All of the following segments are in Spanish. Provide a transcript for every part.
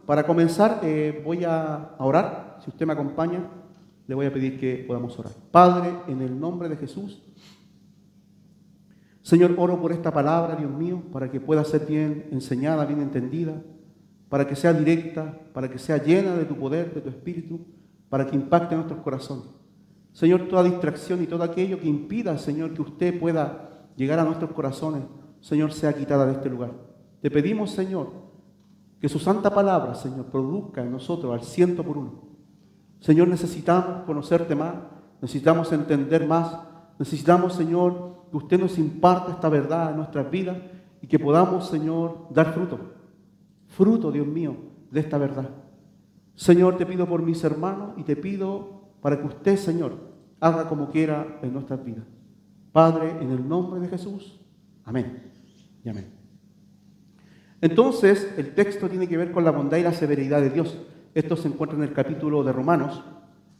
Para comenzar, voy a orar. Si usted me acompaña, le voy a pedir que podamos orar. Padre, en el nombre de Jesús, Señor, oro por esta palabra, Dios mío, para que pueda ser bien enseñada, bien entendida, para que sea directa, para que sea llena de tu poder, de tu espíritu, para que impacte nuestros corazones. Señor, toda distracción y todo aquello que impida, Señor, que usted pueda llegar a nuestros corazones, Señor, sea quitada de este lugar. Te pedimos, Señor, que su santa palabra, Señor, produzca en nosotros al 100%. Señor, necesitamos conocerte más, necesitamos entender más, necesitamos, Señor, que usted nos imparta esta verdad en nuestras vidas y que podamos, Señor, dar fruto, Dios mío, de esta verdad. Señor, te pido por mis hermanos y te pido para que usted, Señor, haga como quiera en nuestras vidas. Padre, en el nombre de Jesús, amén y amén. Entonces, el texto tiene que ver con la bondad y la severidad de Dios. Esto se encuentra en el capítulo de Romanos,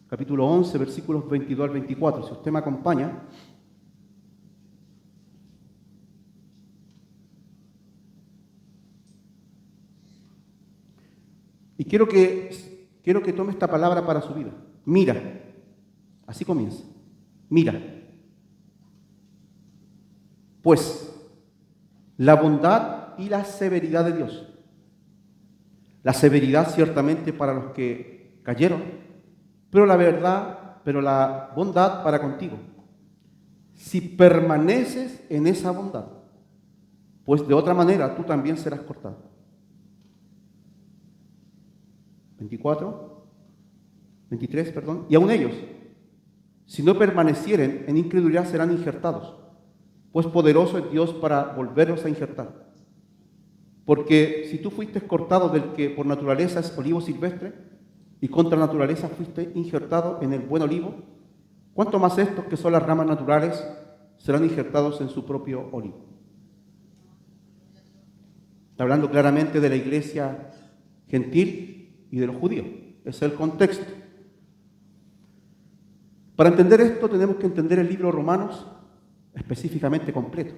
capítulo 11, versículos 22 al 24. Si usted me acompaña. Y quiero que tome esta palabra para su vida. Mira. Así comienza. Mira. Pues, la bondad y la severidad de Dios. La severidad ciertamente para los que cayeron, pero la bondad para contigo. Si permaneces en esa bondad, pues de otra manera tú también serás cortado. 23, y aun ellos, si no permanecieren en incredulidad, serán injertados, pues poderoso es Dios para volverlos a injertar. Porque si tú fuiste cortado del que por naturaleza es olivo silvestre, y contra naturaleza fuiste injertado en el buen olivo, ¿cuánto más estos que son las ramas naturales serán injertados en su propio olivo? Está hablando claramente de la iglesia gentil y de los judíos. Ese es el contexto. Para entender esto tenemos que entender el libro de Romanos específicamente completo.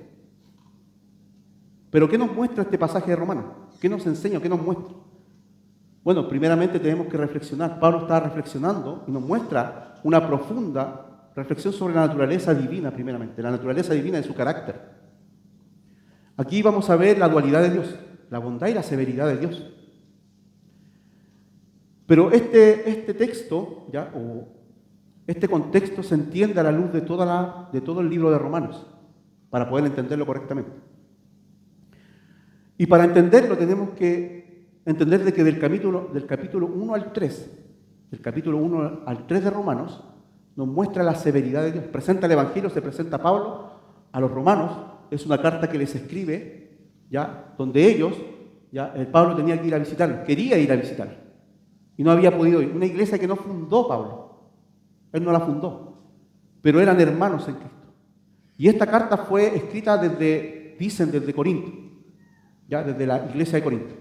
Pero ¿qué nos muestra este pasaje de Romanos? ¿Qué nos enseña? ¿Qué nos muestra? Bueno, primeramente tenemos que reflexionar. Pablo está reflexionando y nos muestra una profunda reflexión sobre la naturaleza divina, primeramente, la naturaleza divina de su carácter. Aquí vamos a ver la dualidad de Dios, la bondad y la severidad de Dios. Pero este texto, este contexto se entiende a la luz de todo el libro de Romanos, para poder entenderlo correctamente. Y para entenderlo tenemos que entender de que del capítulo 1 al 3, del capítulo 1 al 3 de Romanos, nos muestra la severidad de Dios. Presenta el Evangelio, se presenta Pablo a los romanos, es una carta que les escribe, donde ellos, el Pablo tenía que ir a visitarlos, quería ir a visitarlos, y no había podido ir. Una iglesia que no fundó Pablo, él no la fundó, pero eran hermanos en Cristo. Y esta carta fue escrita desde Corinto, desde la iglesia de Corinto.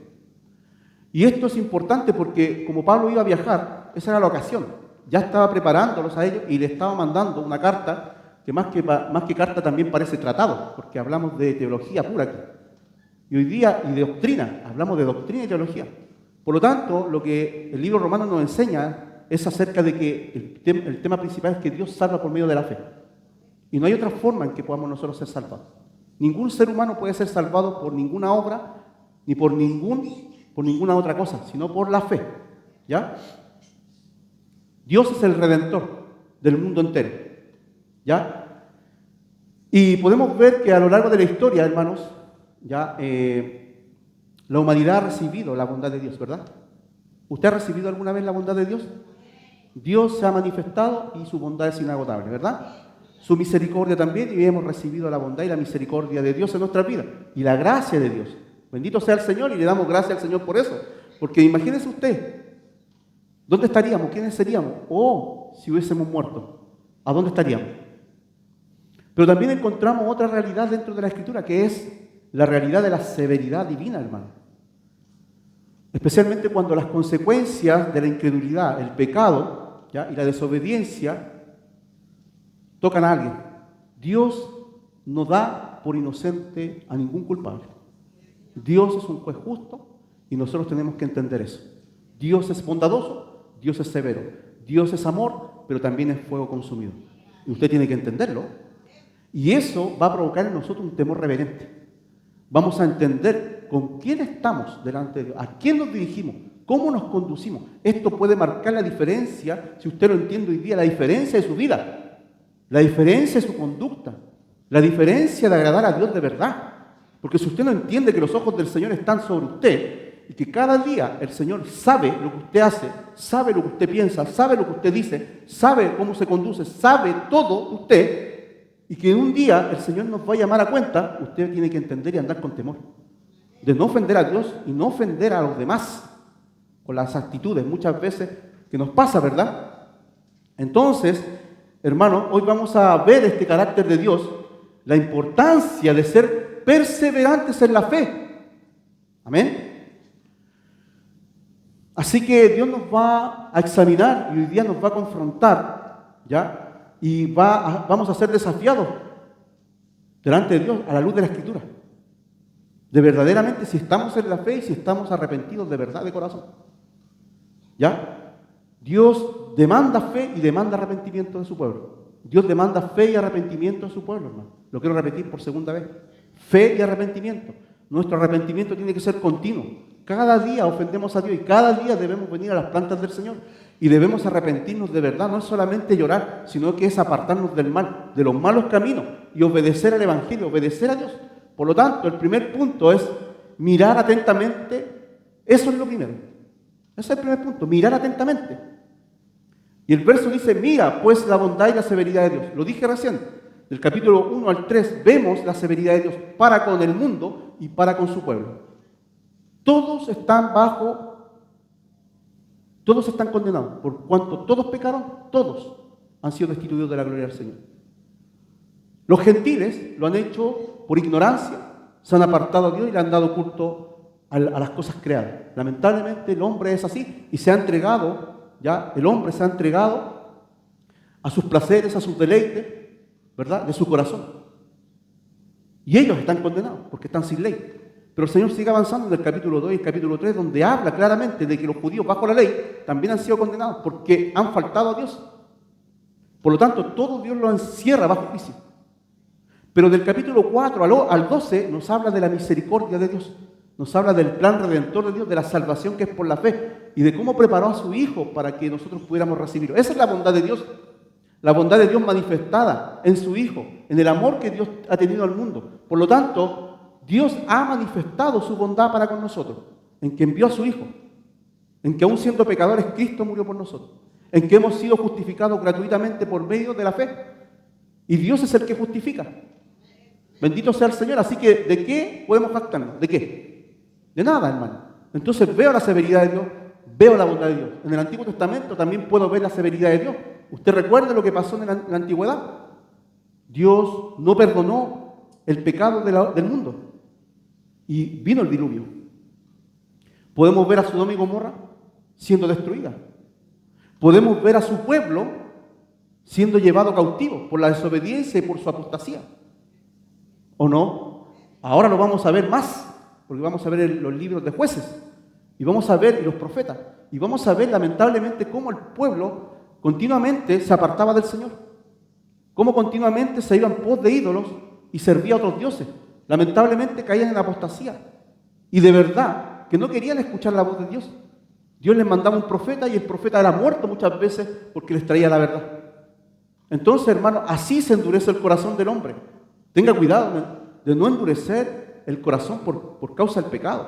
Y esto es importante porque como Pablo iba a viajar, esa era la ocasión. Ya estaba preparándolos a ellos y le estaba mandando una carta que más que carta también parece tratado, porque hablamos de teología pura aquí. Y hoy día, y de doctrina, hablamos de doctrina y teología. Por lo tanto, lo que el libro romano nos enseña es acerca de que el tema principal es que Dios salva por medio de la fe. Y no hay otra forma en que podamos nosotros ser salvados. Ningún ser humano puede ser salvado por ninguna obra, ni por ninguna otra cosa, sino por la fe. Dios es el redentor del mundo entero. Y podemos ver que a lo largo de la historia, hermanos, la humanidad ha recibido la bondad de Dios, ¿verdad? ¿Usted ha recibido alguna vez la bondad de Dios? Dios se ha manifestado y su bondad es inagotable, ¿verdad? Su misericordia también, y hemos recibido la bondad y la misericordia de Dios en nuestra vida, y la gracia de Dios. Bendito sea el Señor, y le damos gracias al Señor por eso. Porque imagínese usted, ¿dónde estaríamos? ¿Quiénes seríamos? Si hubiésemos muerto, ¿a dónde estaríamos? Pero también encontramos otra realidad dentro de la Escritura, que es la realidad de la severidad divina, hermano. Especialmente cuando las consecuencias de la incredulidad, el pecado, y la desobediencia tocan a alguien. Dios no da por inocente a ningún culpable. Dios es un juez justo Y nosotros tenemos que entender eso. Dios es bondadoso, Dios es severo. Dios es amor, pero también es fuego consumido. Y usted tiene que entenderlo. Y eso va a provocar en nosotros un temor reverente. Vamos a entender con quién estamos delante de Dios, a quién nos dirigimos, cómo nos conducimos. Esto puede marcar la diferencia, si usted lo entiende hoy día, la diferencia de su vida, la diferencia de su conducta, la diferencia de agradar a Dios de verdad. Porque si usted no entiende que los ojos del Señor están sobre usted y que cada día el Señor sabe lo que usted hace, sabe lo que usted piensa, sabe lo que usted dice, sabe cómo se conduce, sabe todo usted, y que un día el Señor nos va a llamar a cuenta, usted tiene que entender y andar con temor. De no ofender a Dios y no ofender a los demás con las actitudes muchas veces que nos pasa, ¿verdad? Entonces, hermano, hoy vamos a ver este carácter de Dios, la importancia de ser perseverantes en la fe. Amén. Así que Dios nos va a examinar y hoy día nos va a confrontar, ¿ya? Y vamos a ser desafiados delante de Dios a la luz de la Escritura. De verdaderamente si estamos en la fe y si estamos arrepentidos de verdad, de corazón. ¿Ya? Dios demanda fe y demanda arrepentimiento de su pueblo. Dios demanda fe y arrepentimiento de su pueblo, hermano. Lo quiero repetir por segunda vez. Fe y arrepentimiento. Nuestro arrepentimiento tiene que ser continuo. Cada día ofendemos a Dios y cada día debemos venir a las plantas del Señor. Y debemos arrepentirnos de verdad, no es solamente llorar, sino que es apartarnos del mal, de los malos caminos y obedecer al Evangelio, obedecer a Dios. Por lo tanto, el primer punto es mirar atentamente. Eso es lo primero. Ese es el primer punto, mirar atentamente. Y el verso dice, mira pues la bondad y la severidad de Dios. Lo dije recién, del capítulo 1 al 3 vemos la severidad de Dios para con el mundo y para con su pueblo. Todos están condenados, por cuanto todos pecaron, todos han sido destituidos de la gloria del Señor. Los gentiles lo han hecho por ignorancia, se han apartado a Dios y le han dado culto a las cosas creadas. Lamentablemente el hombre es así y se ha entregado, ya el hombre se ha entregado a sus placeres, a sus deleites, ¿verdad?, de su corazón. Y ellos están condenados porque están sin ley. Pero el Señor sigue avanzando en el capítulo 2 y el capítulo 3, donde habla claramente de que los judíos bajo la ley también han sido condenados porque han faltado a Dios. Por lo tanto, todo Dios lo encierra bajo juicio. Pero del capítulo 4 al 12 nos habla de la misericordia de Dios. Nos habla del plan redentor de Dios, de la salvación que es por la fe y de cómo preparó a su Hijo para que nosotros pudiéramos recibirlo. Esa es la bondad de Dios. La bondad de Dios manifestada en su Hijo, en el amor que Dios ha tenido al mundo. Por lo tanto, Dios ha manifestado su bondad para con nosotros, en que envió a su Hijo, en que aún siendo pecadores, Cristo murió por nosotros, en que hemos sido justificados gratuitamente por medio de la fe. Y Dios es el que justifica. Bendito sea el Señor. Así que, ¿de qué podemos jactarnos? ¿De qué? De nada, hermano. Entonces veo la severidad de Dios, veo la bondad de Dios. En el Antiguo Testamento también puedo ver la severidad de Dios. ¿Usted recuerda lo que pasó en la antigüedad? Dios no perdonó el pecado del mundo. Y vino el diluvio. Podemos ver a Sodoma y Gomorra siendo destruida. Podemos ver a su pueblo siendo llevado cautivo por la desobediencia y por su apostasía. ¿O no? Ahora lo vamos a ver más, porque vamos a ver los libros de Jueces, y vamos a ver los profetas, y vamos a ver lamentablemente cómo el pueblo continuamente se apartaba del Señor, cómo continuamente se iba en pos de ídolos y servía a otros dioses. Lamentablemente caían en apostasía. Y de verdad que no querían escuchar la voz de Dios. Dios les mandaba un profeta y el profeta era muerto muchas veces porque les traía la verdad. Entonces, hermano, así se endurece el corazón del hombre. Tenga cuidado de no endurecer el corazón por causa del pecado.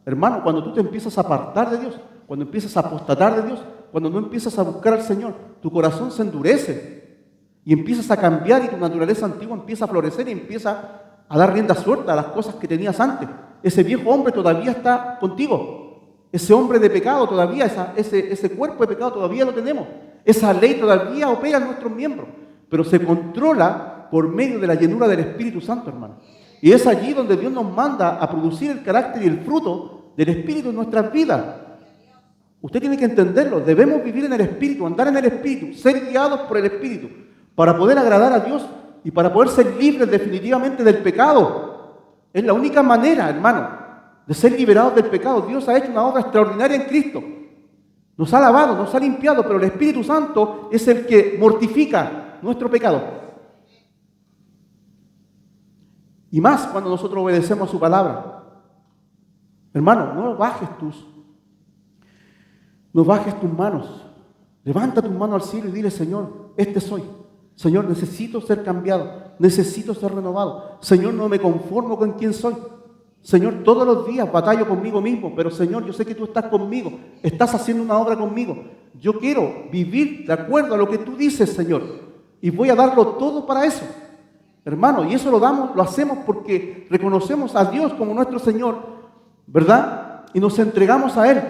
Hermano, cuando tú te empiezas a apartar de Dios, cuando empiezas a apostatar de Dios, cuando no empiezas a buscar al Señor, tu corazón se endurece y empiezas a cambiar y tu naturaleza antigua empieza a florecer y empieza a dar rienda suelta a las cosas que tenías antes. Ese viejo hombre todavía está contigo. Ese hombre de pecado todavía, ese cuerpo de pecado todavía lo tenemos. Esa ley todavía opera en nuestros miembros, pero se controla por medio de la llenura del Espíritu Santo, hermano. Y es allí donde Dios nos manda a producir el carácter y el fruto del Espíritu en nuestras vidas. Usted tiene que entenderlo. Debemos vivir en el Espíritu, andar en el Espíritu, ser guiados por el Espíritu, para poder agradar a Dios y para poder ser libres definitivamente del pecado. Es la única manera, hermano. de ser liberados del pecado. Dios ha hecho una obra extraordinaria en Cristo. Nos ha lavado, nos ha limpiado, pero el Espíritu Santo es el que mortifica nuestro pecado. Y más cuando nosotros obedecemos a su palabra. Hermano, no bajes tus manos. Levanta tus manos al cielo y dile: Señor, este soy. Señor, necesito ser cambiado. Necesito ser renovado. Señor, no me conformo con quien soy. Señor, todos los días batallo conmigo mismo, pero Señor, yo sé que tú estás conmigo. Estás haciendo una obra conmigo. Yo quiero vivir de acuerdo a lo que tú dices, Señor. Y voy a darlo todo para eso. Hermano, y eso lo hacemos porque reconocemos a Dios como nuestro Señor, ¿verdad? Y nos entregamos a Él.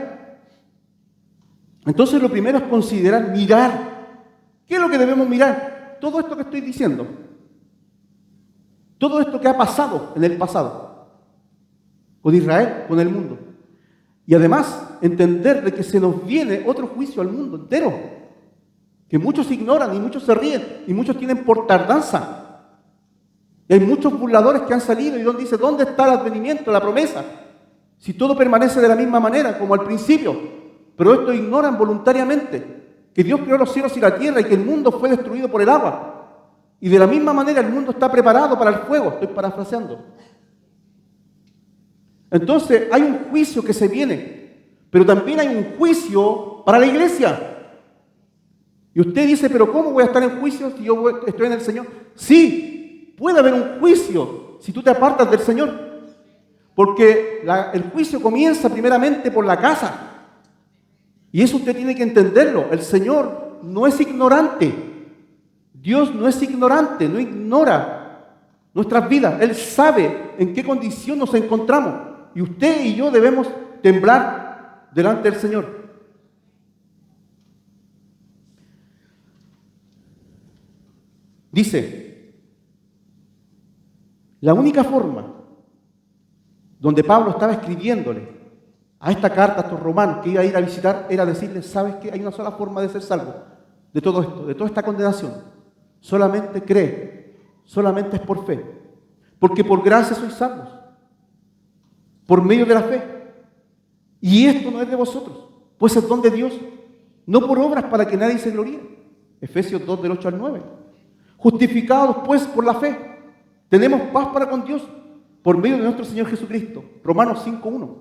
Entonces lo primero es considerar, mirar. ¿Qué es lo que debemos mirar? Todo esto que estoy diciendo. Todo esto que ha pasado en el pasado. Con Israel, con el mundo. Y además, entender de que se nos viene otro juicio al mundo entero. Que muchos ignoran y muchos se ríen y muchos tienen por tardanza. Y hay muchos burladores que han salido y donde dice: ¿dónde está el advenimiento, la promesa? Si todo permanece de la misma manera como al principio. Pero esto ignoran voluntariamente. Que Dios creó los cielos y la tierra y que el mundo fue destruido por el agua. Y de la misma manera el mundo está preparado para el fuego. Estoy parafraseando. Entonces hay un juicio que se viene, pero también hay un juicio para la iglesia. Y usted dice: ¿pero cómo voy a estar en juicio si yo estoy en el Señor? Sí, puede haber un juicio si tú te apartas del Señor, porque el juicio comienza primeramente por la casa. Y eso usted tiene que entenderlo. El Señor no es ignorante. Dios no es ignorante, no ignora nuestras vidas. Él sabe en qué condición nos encontramos. Y usted y yo debemos temblar delante del Señor. Dice, la única forma donde Pablo estaba escribiéndole a esta carta a estos romanos que iba a ir a visitar era decirles: ¿sabes qué? Hay una sola forma de ser salvo de todo esto, de toda esta condenación. Solamente cree, solamente es por fe. Porque por gracia sois salvos. Por medio de la fe. Y esto no es de vosotros, pues es don de Dios, no por obras para que nadie se gloríe. Efesios 2, del 8 al 9. Justificados pues por la fe, tenemos paz para con Dios por medio de nuestro Señor Jesucristo. Romanos 5:1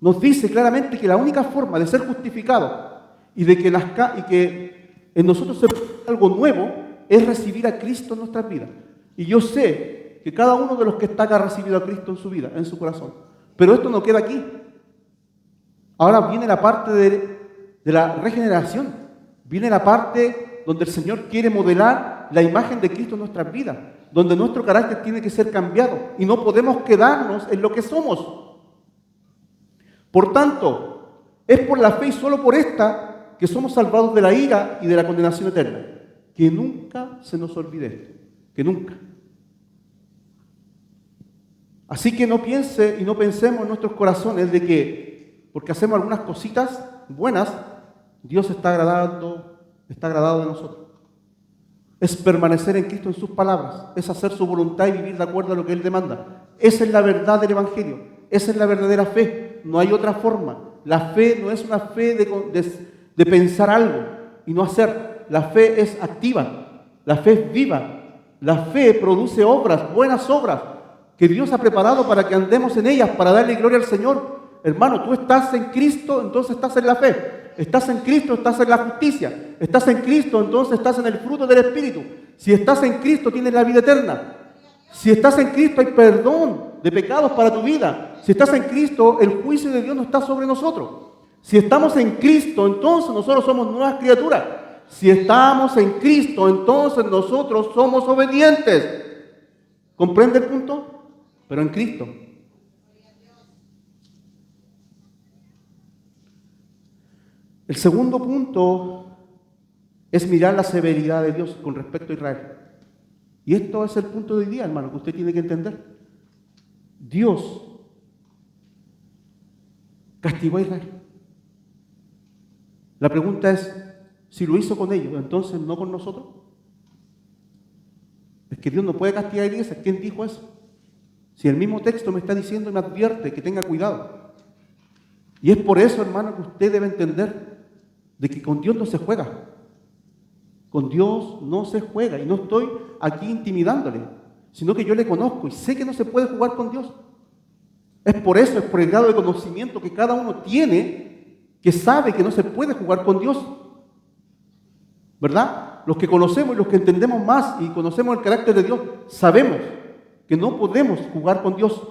nos dice claramente que la única forma de ser justificado y de que en nosotros se produzca algo nuevo es recibir a Cristo en nuestras vidas. Y yo sé que cada uno de los que está acá ha recibido a Cristo en su vida, en su corazón. Pero esto no queda aquí. Ahora viene la parte de la regeneración. Viene la parte donde el Señor quiere modelar la imagen de Cristo en nuestras vidas. Donde nuestro carácter tiene que ser cambiado. Y no podemos quedarnos en lo que somos. Por tanto, es por la fe y solo por esta que somos salvados de la ira y de la condenación eterna. Que nunca se nos olvide esto. Que nunca. Así que no piense y no pensemos en nuestros corazones de que porque hacemos algunas cositas buenas, Dios está agradado de nosotros. Es permanecer en Cristo en sus palabras, es hacer su voluntad y vivir de acuerdo a lo que Él demanda. Esa es la verdad del Evangelio, esa es la verdadera fe, no hay otra forma. La fe no es una fe de pensar algo y no hacer. La fe es activa, la fe es viva, la fe produce obras, buenas obras, que Dios ha preparado para que andemos en ellas, para darle gloria al Señor. Hermano, tú estás en Cristo, entonces estás en la fe. Estás en Cristo, estás en la justicia. Estás en Cristo, entonces estás en el fruto del Espíritu. Si estás en Cristo, tienes la vida eterna. Si estás en Cristo, hay perdón de pecados para tu vida. Si estás en Cristo, el juicio de Dios no está sobre nosotros. Si estamos en Cristo, entonces nosotros somos nuevas criaturas. Si estamos en Cristo, entonces nosotros somos obedientes. ¿Comprende el punto? Pero en Cristo. El segundo punto es mirar la severidad de Dios con respecto a Israel. Y esto es el punto de hoy día, hermano, que usted tiene que entender. Dios castigó a Israel. La pregunta es, si lo hizo con ellos, entonces no con nosotros. Es que Dios no puede castigar a la iglesia. ¿Quién dijo eso? Si el mismo texto me está diciendo y me advierte que tenga cuidado. Y es por eso, hermano, que usted debe entender de que con Dios no se juega. Con Dios no se juega. Y no estoy aquí intimidándole, sino que yo le conozco y sé que no se puede jugar con Dios. Es por eso, es por el grado de conocimiento que cada uno tiene, que sabe que no se puede jugar con Dios. ¿Verdad? Los que conocemos y los que entendemos más y conocemos el carácter de Dios, sabemos que no podemos jugar con Dios,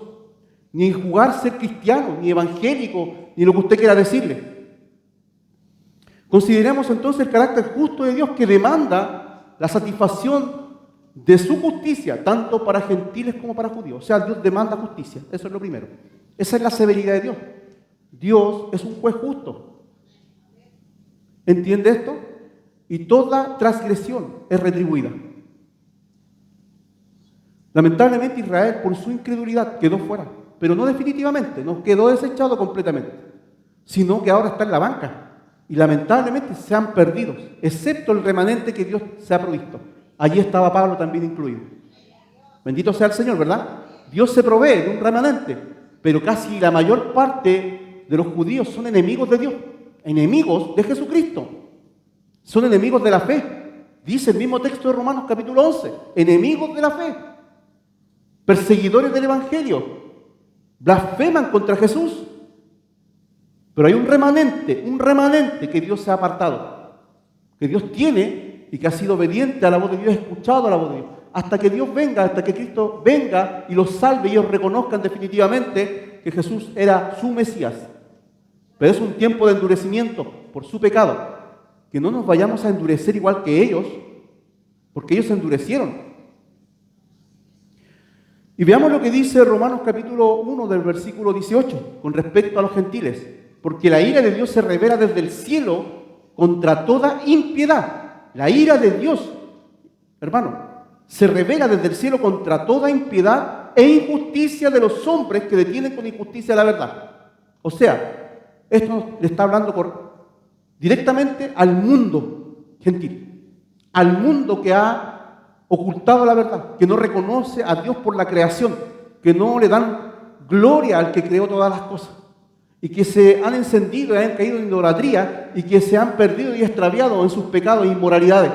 ni jugar ser cristiano, ni evangélico, ni lo que usted quiera decirle. Consideremos entonces el carácter justo de Dios que demanda la satisfacción de su justicia, tanto para gentiles como para judíos. O sea, Dios demanda justicia, eso es lo primero. Esa es la severidad de Dios. Dios es un juez justo. ¿Entiende esto? Y toda transgresión es retribuida. Lamentablemente Israel, por su incredulidad, quedó fuera, pero no definitivamente, no quedó desechado completamente, sino que ahora está en la banca y lamentablemente se han perdido, excepto el remanente que Dios se ha provisto. Allí estaba Pablo también incluido. Bendito sea el Señor, ¿verdad? Dios se provee de un remanente, pero casi la mayor parte de los judíos son enemigos de Dios, enemigos de Jesucristo, son enemigos de la fe. Dice el mismo texto de Romanos capítulo 11, enemigos de la fe. Perseguidores del Evangelio, blasfeman contra Jesús, pero hay un remanente que Dios se ha apartado, que Dios tiene y que ha sido obediente a la voz de Dios, escuchado a la voz de Dios, hasta que Dios venga, hasta que Cristo venga y los salve y ellos reconozcan definitivamente que Jesús era su Mesías. Pero es un tiempo de endurecimiento por su pecado, que no nos vayamos a endurecer igual que ellos, porque ellos se endurecieron. Y veamos lo que dice Romanos capítulo 1 del versículo 18 con respecto a los gentiles. Porque la ira de Dios se revela desde el cielo contra toda impiedad. La ira de Dios, hermano, se revela desde el cielo contra toda impiedad e injusticia de los hombres que detienen con injusticia la verdad. O sea, esto le está hablando directamente al mundo gentil, al mundo que ha ocultado la verdad, que no reconoce a Dios por la creación, que no le dan gloria al que creó todas las cosas, y que se han encendido y han caído en idolatría, y que se han perdido y extraviado en sus pecados e inmoralidades.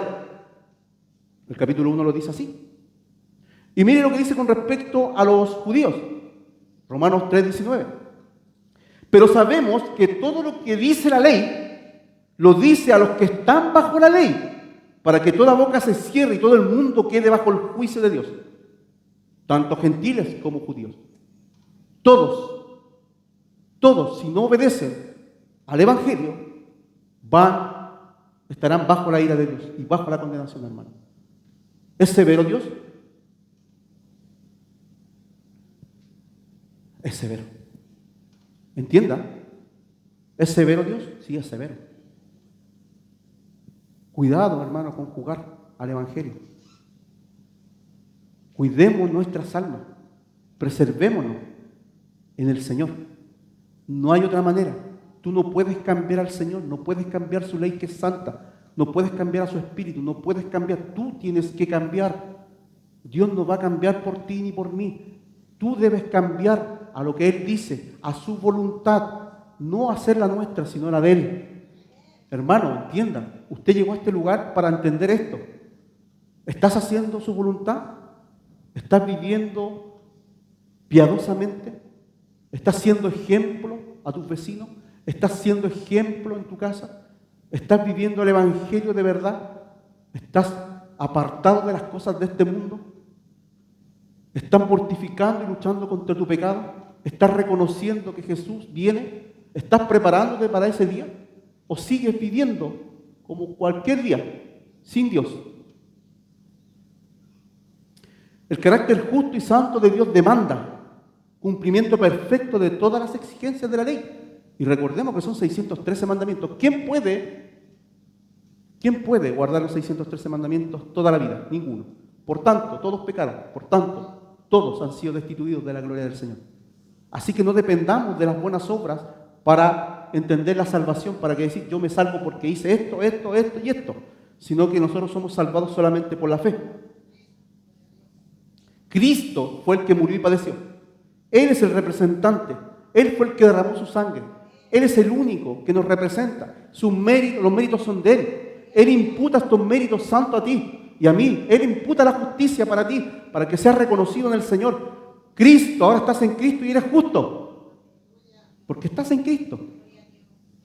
El capítulo 1 lo dice así. Y mire lo que dice con respecto a los judíos, Romanos 3:19. Pero sabemos que todo lo que dice la ley, lo dice a los que están bajo la ley, para que toda boca se cierre y todo el mundo quede bajo el juicio de Dios, tanto gentiles como judíos. Todos, si no obedecen al Evangelio, estarán bajo la ira de Dios y bajo la condenación, hermano. ¿Es severo Dios? Es severo. ¿Entienda? ¿Es severo Dios? Sí, es severo. Cuidado, hermano, con jugar al Evangelio. Cuidemos nuestras almas. Preservémonos en el Señor. No hay otra manera. Tú no puedes cambiar al Señor, no puedes cambiar su ley que es santa, no puedes cambiar a su espíritu, no puedes cambiar. Tú tienes que cambiar. Dios no va a cambiar por ti ni por mí. Tú debes cambiar a lo que Él dice, a su voluntad, no hacer la nuestra, sino la de Él. Hermano, entienda, usted llegó a este lugar para entender esto. ¿Estás haciendo su voluntad? ¿Estás viviendo piadosamente? ¿Estás siendo ejemplo a tus vecinos? ¿Estás siendo ejemplo en tu casa? ¿Estás viviendo el Evangelio de verdad? ¿Estás apartado de las cosas de este mundo? ¿Estás mortificando y luchando contra tu pecado? ¿Estás reconociendo que Jesús viene? ¿Estás preparándote para ese día? ¿O sigues viviendo como cualquier día, sin Dios? El carácter justo y santo de Dios demanda cumplimiento perfecto de todas las exigencias de la ley. Y recordemos que son 613 mandamientos. ¿Quién puede guardar los 613 mandamientos toda la vida? Ninguno. Por tanto, todos pecaron. Por tanto, todos han sido destituidos de la gloria del Señor. Así que no dependamos de las buenas obras para entender la salvación, para que decir yo me salvo porque hice esto y esto, sino que nosotros somos salvados solamente por la fe. Cristo fue el que murió y padeció. Él es el representante. Él fue el que derramó su sangre. Él es el único que nos representa. Sus méritos, los méritos son de Él. Él imputa estos méritos santos a ti y a mí. Él imputa la justicia para ti, para que seas reconocido en el Señor. Cristo, ahora estás en Cristo y eres justo. Porque estás en Cristo.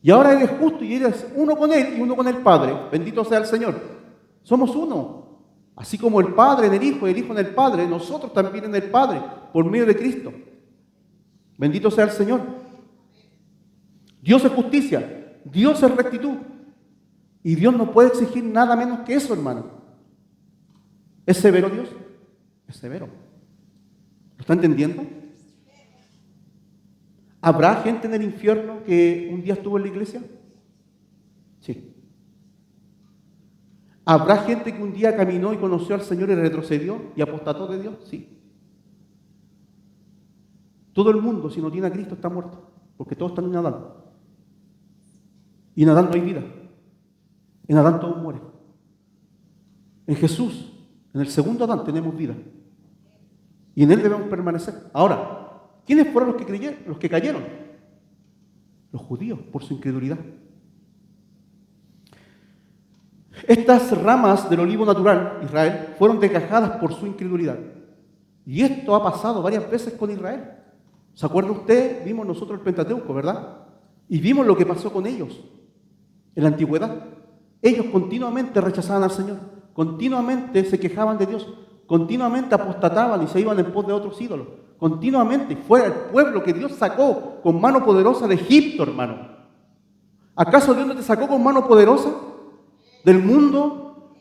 Y ahora eres justo y eres uno con Él y uno con el Padre. Bendito sea el Señor. Somos uno. Así como el Padre en el Hijo y el Hijo en el Padre, nosotros también en el Padre, por medio de Cristo. Bendito sea el Señor. Dios es justicia. Dios es rectitud. Y Dios no puede exigir nada menos que eso, hermano. ¿Es severo Dios? Es severo. ¿Lo está entendiendo? ¿Habrá gente en el infierno que un día estuvo en la iglesia? Sí. ¿Habrá gente que un día caminó y conoció al Señor y retrocedió y apostató de Dios? Sí. Todo el mundo, si no tiene a Cristo, está muerto, porque todos están en Adán. Y en Adán no hay vida. En Adán todos mueren. En Jesús, en el segundo Adán, tenemos vida. Y en Él debemos permanecer. Ahora, ¿quiénes fueron los que creyeron, los que cayeron? Los judíos, por su incredulidad. Estas ramas del olivo natural, Israel, fueron desgajadas por su incredulidad. Y esto ha pasado varias veces con Israel. ¿Se acuerda usted? Vimos nosotros el Pentateuco, ¿verdad? Y vimos lo que pasó con ellos en la antigüedad. Ellos continuamente rechazaban al Señor, continuamente se quejaban de Dios, continuamente apostataban y se iban en pos de otros ídolos, continuamente. Fue el pueblo que Dios sacó con mano poderosa de Egipto, hermano. ¿Acaso Dios no te sacó con mano poderosa del mundo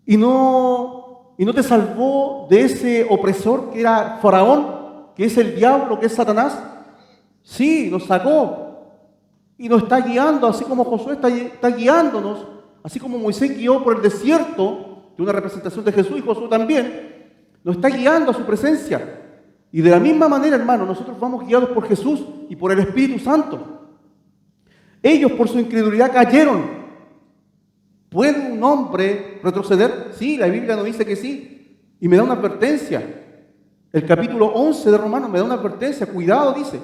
y no te salvó de ese opresor que era Faraón, que es el diablo, que es Satanás? Sí, nos sacó y nos está guiando, así como Josué está guiándonos, así como Moisés guió por el desierto, de una representación de Jesús, y Josué también, nos está guiando a su presencia. Y de la misma manera, hermano, nosotros vamos guiados por Jesús y por el Espíritu Santo. Ellos por su incredulidad cayeron. ¿Puede un hombre retroceder? Sí, la Biblia nos dice que sí. Y me da una advertencia. El capítulo 11 de Romanos me da una advertencia. Cuidado, dice.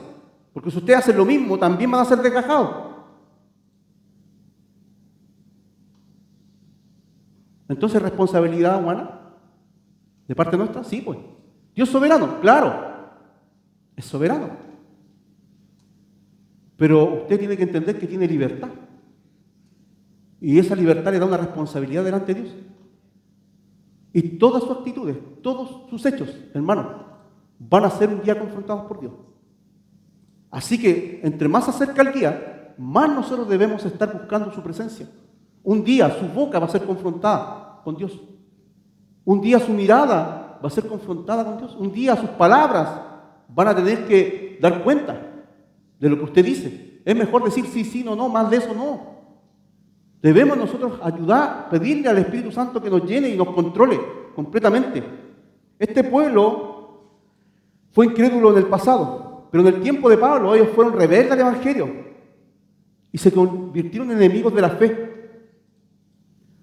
Porque si ustedes hacen lo mismo, también van a ser desgajados. Entonces, ¿responsabilidad humana? ¿De parte nuestra? Sí, pues. Dios es soberano, claro. Es soberano. Pero usted tiene que entender que tiene libertad. Y esa libertad le da una responsabilidad delante de Dios. Y todas sus actitudes, todos sus hechos, hermano, van a ser un día confrontados por Dios. Así que, entre más se acerca el día, más nosotros debemos estar buscando su presencia. Un día su boca va a ser confrontada con Dios. Un día su mirada va a ser confrontada con Dios. Un día sus palabras van a tener que dar cuenta de lo que usted dice. Es mejor decir sí, sí, no, no, más de eso no. Debemos nosotros ayudar, pedirle al Espíritu Santo que nos llene y nos controle completamente. Este pueblo fue incrédulo en el pasado, pero en el tiempo de Pablo ellos fueron rebeldes al Evangelio y se convirtieron en enemigos de la fe.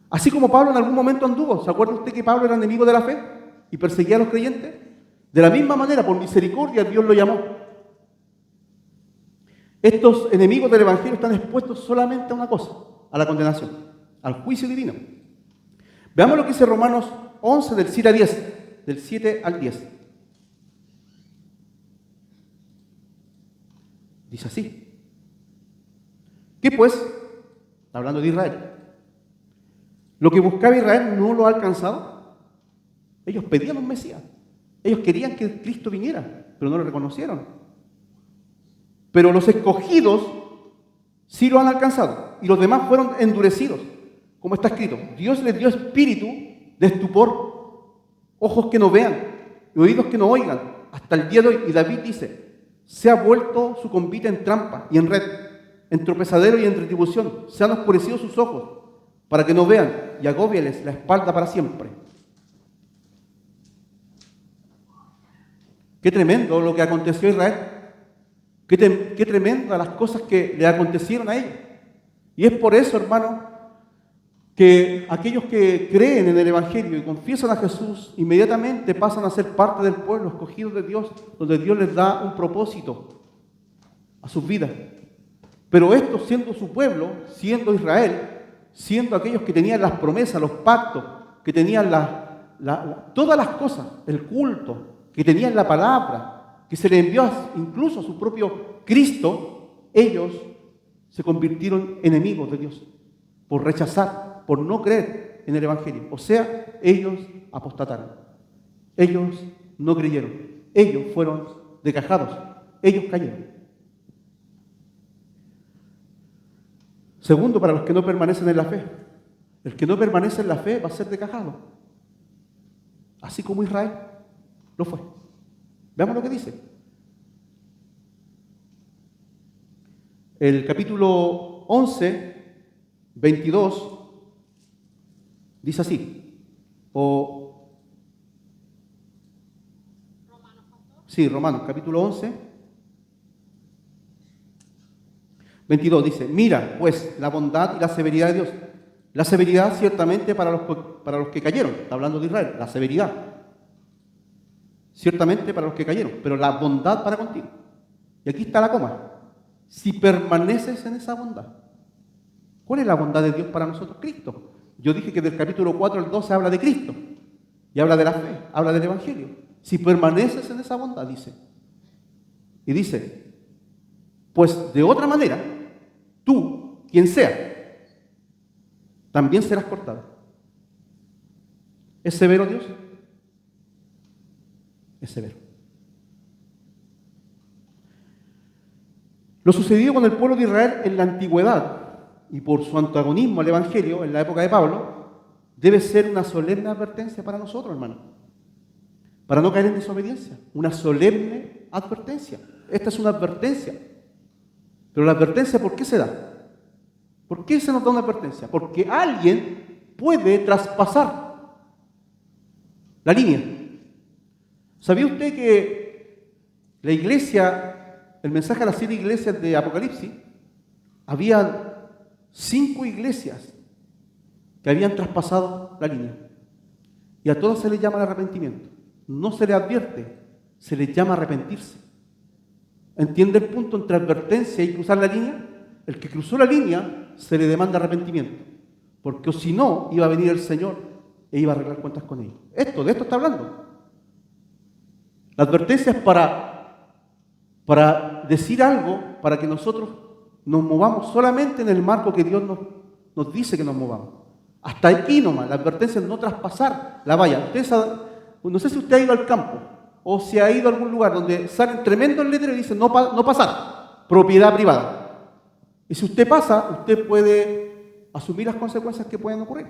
Así como Pablo en algún momento anduvo. ¿Se acuerda usted que Pablo era enemigo de la fe y perseguía a los creyentes? De la misma manera, por misericordia, Dios lo llamó. Estos enemigos del Evangelio están expuestos solamente a una cosa: a la condenación, al juicio divino. Veamos lo que dice Romanos 11, del 7 al 10. Del 7 al 10. Dice así: ¿qué pues? Está hablando de Israel. ¿Lo que buscaba Israel no lo ha alcanzado? Ellos pedían un Mesías. Ellos querían que Cristo viniera, pero no lo reconocieron. Pero los escogidos sí lo han alcanzado, y los demás fueron endurecidos. Como está escrito: Dios les dio espíritu de estupor, ojos que no vean y oídos que no oigan, hasta el día de hoy. Y David dice: se ha vuelto su convite en trampa y en red, en tropezadero y en retribución. Se han oscurecido sus ojos para que no vean, y agóbiales la espalda para siempre. Qué tremendo lo que aconteció a Israel. Qué tremendas las cosas que le acontecieron a ellos. Y es por eso, hermano, que aquellos que creen en el Evangelio y confiesan a Jesús, inmediatamente pasan a ser parte del pueblo escogido de Dios, donde Dios les da un propósito a sus vidas. Pero estos, siendo su pueblo, siendo Israel, siendo aquellos que tenían las promesas, los pactos, que tenían todas las cosas, el culto, que tenían la palabra, que se le envió incluso a su propio Cristo, ellos se convirtieron enemigos de Dios por rechazar, por no creer en el Evangelio. O sea, ellos apostataron. Ellos no creyeron. Ellos fueron decajados. Ellos cayeron. Segundo, para los que no permanecen en la fe. El que no permanece en la fe va a ser decajado. Así como Israel lo fue. Veamos lo que dice. El capítulo 11, 22, dice así. Romanos, capítulo 11, 22 dice: mira, pues, la bondad y la severidad de Dios. La severidad ciertamente para los que cayeron. Está hablando de Israel, la severidad. Ciertamente para los que cayeron, pero la bondad para contigo. Y aquí está la coma. Si permaneces en esa bondad. ¿Cuál es la bondad de Dios para nosotros? Cristo. Yo dije que del capítulo 4 al 12 habla de Cristo. Y habla de la fe, habla del Evangelio. Si permaneces en esa bondad, dice. Y dice, pues de otra manera, tú, quien sea, también serás cortado. ¿Es severo Dios? Es severo. Lo sucedido con el pueblo de Israel en la antigüedad y por su antagonismo al Evangelio en la época de Pablo debe ser una solemne advertencia para nosotros, hermanos, para no caer en desobediencia. Una solemne advertencia. Esta es una advertencia. Pero la advertencia, ¿por qué se da? ¿Por qué se nos da una advertencia? Porque alguien puede traspasar la línea. ¿Sabía usted que la iglesia, el mensaje a las 7 iglesias de Apocalipsis, había 5 iglesias que habían traspasado la línea? Y a todas se les llama el arrepentimiento. No se les advierte, se les llama arrepentirse. ¿Entiende el punto entre advertencia y cruzar la línea? El que cruzó la línea se le demanda arrepentimiento, porque si no, iba a venir el Señor e iba a arreglar cuentas con ellos. De esto está hablando. La advertencia es para decir algo, para que nosotros nos movamos solamente en el marco que Dios nos dice que nos movamos. Hasta aquí nomás, la advertencia es no traspasar la valla. No sé si usted ha ido al campo o si ha ido a algún lugar donde salen tremendos letreros y dicen no pasar, propiedad privada. Y si usted pasa, usted puede asumir las consecuencias que pueden ocurrir.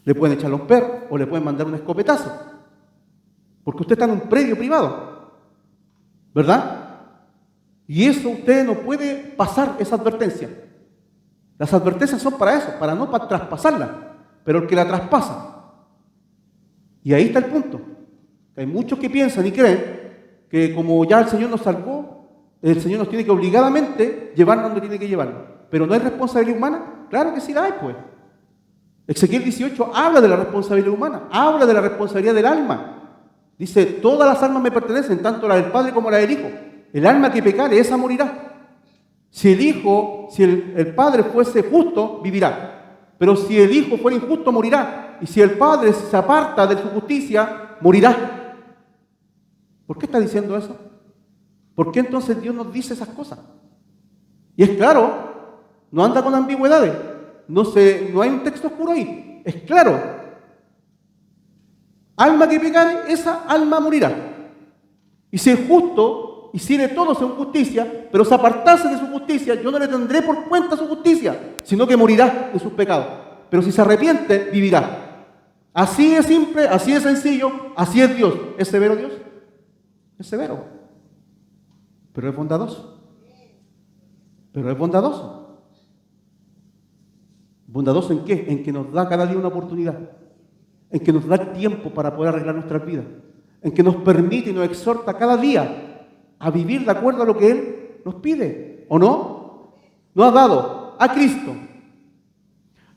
Le pueden echar los perros o le pueden mandar un escopetazo. Porque usted está en un predio privado. ¿Verdad? Y eso usted no puede pasar esa advertencia. Las advertencias son para eso, para no traspasarla. Pero el que la traspasa. Y ahí está el punto. Hay muchos que piensan y creen que como ya el Señor nos salvó, el Señor nos tiene que obligadamente llevar donde tiene que llevarnos. Pero no hay responsabilidad humana. Claro que sí la hay, pues. Ezequiel 18 habla de la responsabilidad humana, habla de la responsabilidad del alma. Dice, todas las almas me pertenecen, tanto la del Padre como la del Hijo. El alma que pecare, esa morirá. Si el Padre fuese justo, vivirá. Pero si el Hijo fuera injusto, morirá. Y si el Padre se aparta de su justicia, morirá. ¿Por qué está diciendo eso? ¿Por qué entonces Dios nos dice esas cosas? Y es claro, no anda con ambigüedades. No hay un texto oscuro ahí. Es claro. Alma que pecare, esa alma morirá. Y si el justo hiciere todo según justicia, pero se apartase de su justicia, yo no le tendré por cuenta su justicia, sino que morirá de sus pecados. Pero si se arrepiente, vivirá. Así de simple, así de sencillo, así es Dios. ¿Es severo Dios? Es severo. Pero es bondadoso. Pero es bondadoso. ¿Bondadoso en qué? En que nos da cada día una oportunidad. En que nos da tiempo para poder arreglar nuestras vidas. En que nos permite y nos exhorta cada día a vivir de acuerdo a lo que Él nos pide. ¿O no? Nos ha dado a Cristo,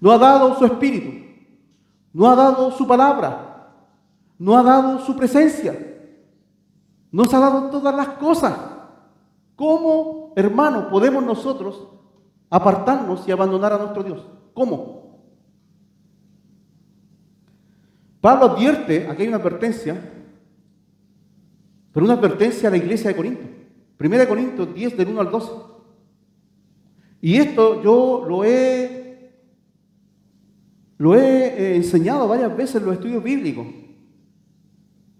Nos ha dado su Espíritu, nos ha dado su palabra, nos ha dado su presencia, nos ha dado todas las cosas. ¿Cómo, hermano, podemos nosotros apartarnos y abandonar a nuestro Dios? ¿Cómo? Pablo advierte, aquí hay una advertencia, pero una advertencia a la iglesia de Corinto. 1 Corintios 10, del 1 al 12. Y esto yo lo he enseñado varias veces en los estudios bíblicos.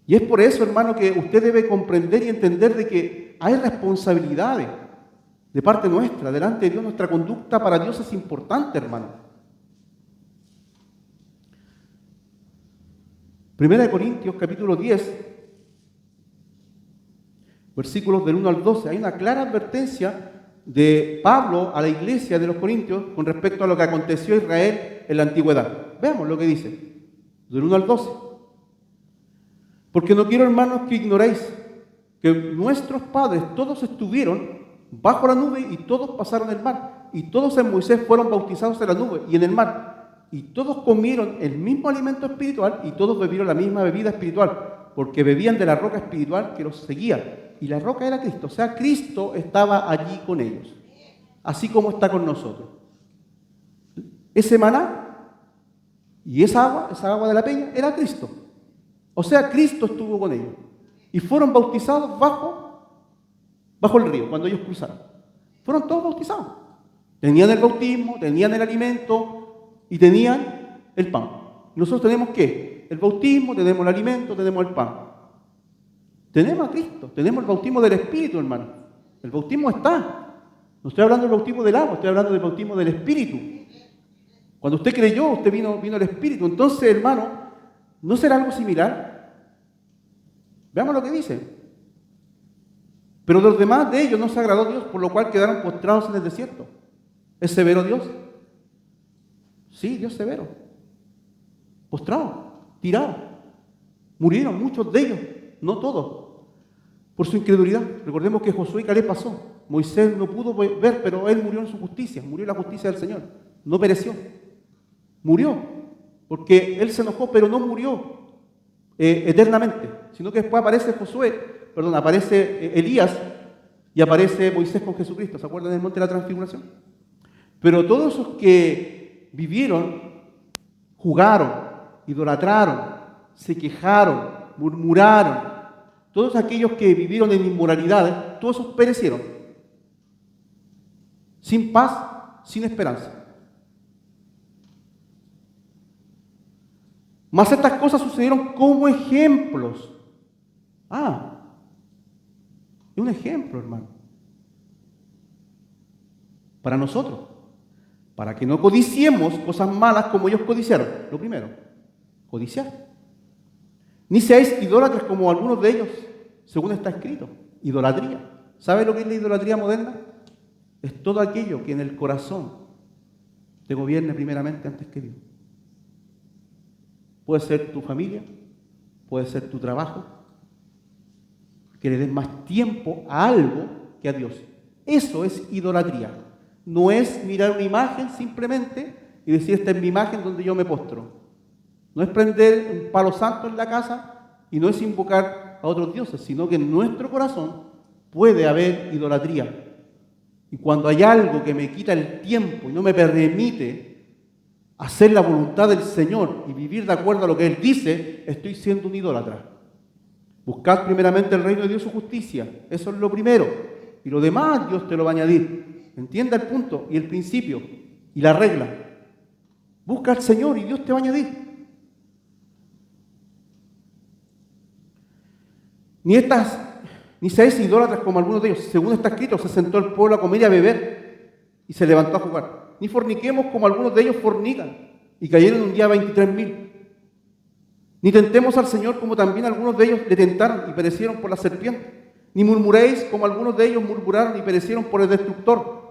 Y es por eso, hermano, que usted debe comprender y entender de que hay responsabilidades de parte nuestra, delante de Dios. Nuestra conducta para Dios es importante, hermano. 1 Corintios capítulo 10, versículos del 1 al 12. Hay una clara advertencia de Pablo a la iglesia de los Corintios con respecto a lo que aconteció a Israel en la antigüedad. Veamos lo que dice, del 1 al 12. Porque no quiero, hermanos, que ignoréis que nuestros padres todos estuvieron bajo la nube y todos pasaron el mar. Y todos en Moisés fueron bautizados en la nube y en el mar. Y todos comieron el mismo alimento espiritual y todos bebieron la misma bebida espiritual, porque bebían de la roca espiritual que los seguía. Y la roca era Cristo. O sea, Cristo estaba allí con ellos, así como está con nosotros. Ese maná y esa agua de la peña, era Cristo. O sea, Cristo estuvo con ellos. Y fueron bautizados bajo el río, cuando ellos cruzaron. Fueron todos bautizados. Tenían el bautismo, tenían el alimento y tenían el pan. Nosotros tenemos ¿qué? El bautismo, tenemos el alimento, tenemos el pan. Tenemos a Cristo, tenemos el bautismo del Espíritu, hermano. El bautismo está. No estoy hablando del bautismo del agua, estoy hablando del bautismo del Espíritu. Cuando usted creyó, usted vino el Espíritu. Entonces, hermano, ¿no será algo similar? Veamos lo que dice. Pero de los demás de ellos no se agradó Dios, por lo cual quedaron postrados en el desierto. ¿Es severo Dios? Sí, Dios severo. Postrados, tirados. Murieron muchos de ellos, no todos, por su incredulidad. Recordemos que Josué y Caleb pasó. Moisés no pudo ver, pero él murió en su justicia, murió en la justicia del Señor. No pereció. Murió, porque él se enojó, pero no murió eternamente, sino que después aparece Elías y aparece Moisés con Jesucristo. ¿Se acuerdan del monte de la transfiguración? Pero todos esos que vivieron, jugaron, idolatraron, se quejaron, murmuraron, todos aquellos que vivieron en inmoralidades, todos esos perecieron, sin paz, sin esperanza. Mas estas cosas sucedieron como ejemplos. Es un ejemplo, hermano, para nosotros, para que no codiciemos cosas malas como ellos codiciaron. Lo primero, codiciar. Ni seáis idólatras como algunos de ellos, según está escrito. Idolatría. ¿Sabe lo que es la idolatría moderna? Es todo aquello que en el corazón te gobierne primeramente antes que Dios. Puede ser tu familia, puede ser tu trabajo, que le des más tiempo a algo que a Dios. Eso es idolatría. No es mirar una imagen simplemente y decir, esta es mi imagen donde yo me postro. No es prender un palo santo en la casa y no es invocar a otros dioses, sino que en nuestro corazón puede haber idolatría. Y cuando hay algo que me quita el tiempo y no me permite hacer la voluntad del Señor y vivir de acuerdo a lo que Él dice, estoy siendo un idólatra. Buscad primeramente el reino de Dios y su justicia. Eso es lo primero. Y lo demás Dios te lo va a añadir. Entienda el punto y el principio y la regla. Busca al Señor y Dios te va a añadir. Ni seáis idólatras como algunos de ellos. Según está escrito, se sentó el pueblo a comer y a beber y se levantó a jugar. Ni forniquemos como algunos de ellos fornican y cayeron un día 23,000. Ni tentemos al Señor como también algunos de ellos le tentaron y perecieron por la serpiente. Ni murmuréis como algunos de ellos murmuraron y perecieron por el destructor.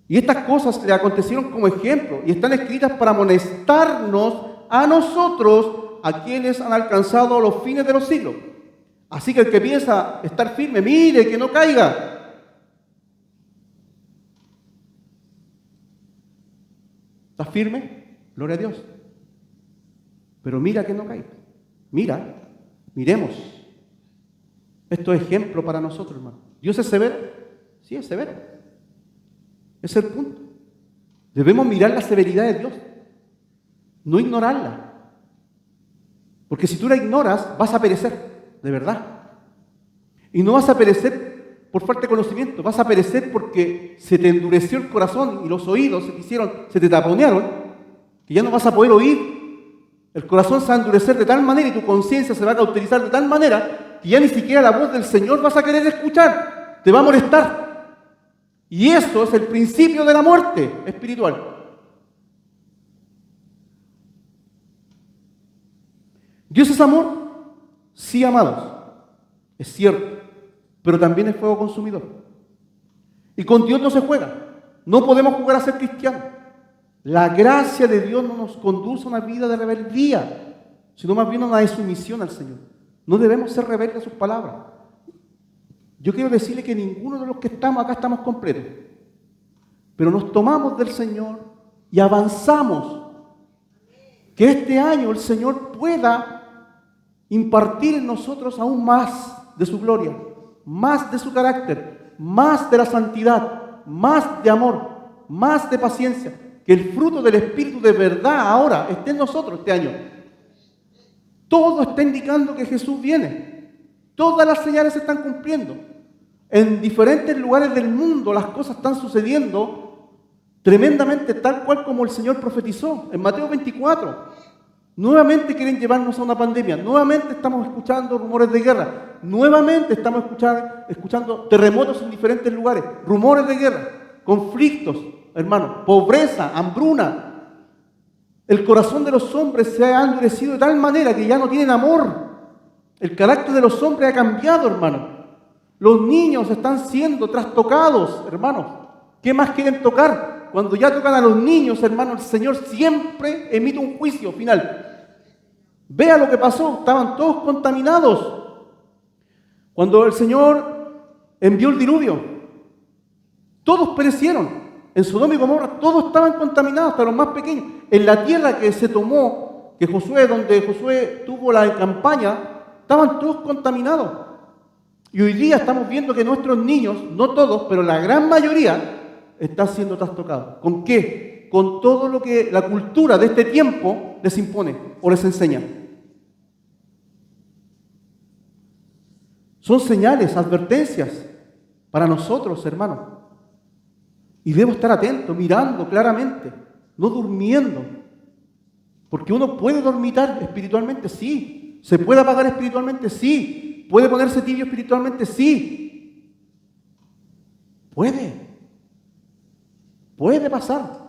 Y estas cosas le acontecieron como ejemplo y están escritas para amonestarnos a nosotros, a quienes han alcanzado los fines de los siglos. Así que el que piensa estar firme, mire que no caiga. ¿Estás firme? Gloria a Dios. Pero mira que no caes. Miremos. Esto es ejemplo para nosotros, hermano. ¿Dios es severo? Sí, es severo. Ese es el punto. Debemos mirar la severidad de Dios, no ignorarla. Porque si tú la ignoras, vas a perecer, de verdad. Y no vas a perecer por falta de conocimiento, vas a perecer porque se te endureció el corazón y los oídos se te taponearon, que ya no vas a poder oír. El corazón se va a endurecer de tal manera y tu conciencia se va a cauterizar de tal manera que ya ni siquiera la voz del Señor vas a querer escuchar, te va a molestar. Y eso es el principio de la muerte espiritual. ¿Dios es amor? Sí, amados. Es cierto. Pero también es fuego consumidor. Y con Dios no se juega. No podemos jugar a ser cristianos. La gracia de Dios no nos conduce a una vida de rebeldía, sino más bien a una de sumisión al Señor. No debemos ser rebeldes a sus palabras. Yo quiero decirle que ninguno de los que estamos acá estamos completos. Pero nos tomamos del Señor y avanzamos. Que este año el Señor pueda impartir en nosotros aún más de su gloria, más de su carácter, más de la santidad, más de amor, más de paciencia. Que el fruto del Espíritu de verdad ahora esté en nosotros este año. Todo está indicando que Jesús viene. Todas las señales se están cumpliendo. En diferentes lugares del mundo las cosas están sucediendo tremendamente tal cual como el Señor profetizó en Mateo 24. Nuevamente quieren llevarnos a una pandemia. Nuevamente estamos escuchando rumores de guerra. Nuevamente estamos escuchando terremotos en diferentes lugares. Rumores de guerra, conflictos, hermano, pobreza, hambruna. El corazón de los hombres se ha endurecido de tal manera que ya no tienen amor. El carácter de los hombres ha cambiado, hermano. Los niños están siendo trastocados, hermanos. ¿Qué más quieren tocar? Cuando ya tocan a los niños, hermano, el Señor siempre emite un juicio final. Vea lo que pasó, estaban todos contaminados. Cuando el Señor envió el diluvio, todos perecieron. En Sodoma y Gomorra todos estaban contaminados, hasta los más pequeños. En la tierra que se tomó, donde Josué tuvo la campaña, estaban todos contaminados. Y hoy día estamos viendo que nuestros niños, no todos, pero la gran mayoría, están siendo trastocados. ¿Con qué? Con todo lo que la cultura de este tiempo les impone o les enseña. Son señales, advertencias para nosotros, hermanos. Y debo estar atento, mirando claramente, no durmiendo. Porque uno puede dormitar espiritualmente, sí. Se puede apagar espiritualmente, sí. ¿Puede ponerse tibio espiritualmente? Sí. Puede pasar.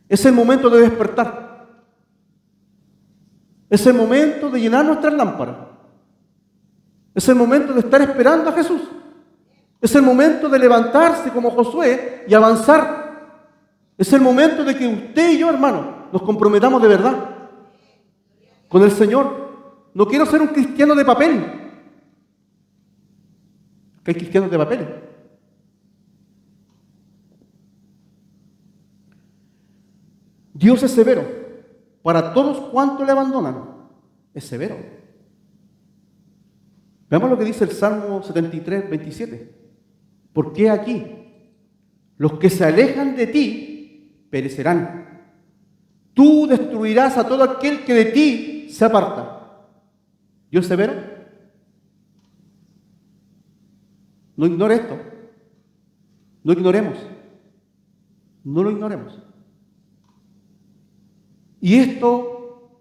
Es el momento de despertar. Es el momento de llenar nuestras lámparas. Es el momento de estar esperando a Jesús. Es el momento de levantarse como Josué y avanzar. Es el momento de que usted y yo, hermano, nos comprometamos de verdad con el Señor. No quiero ser un cristiano de papel. Que hay cristianos de papel. Dios es severo para todos cuantos le abandonan. Es severo. Veamos lo que dice el Salmo 73, 27. ¿Por qué aquí? Los que se alejan de ti perecerán. Tú destruirás a todo aquel que de ti se aparta. ¿Dios es severo? No ignore esto. No ignoremos. No lo ignoremos. Y esto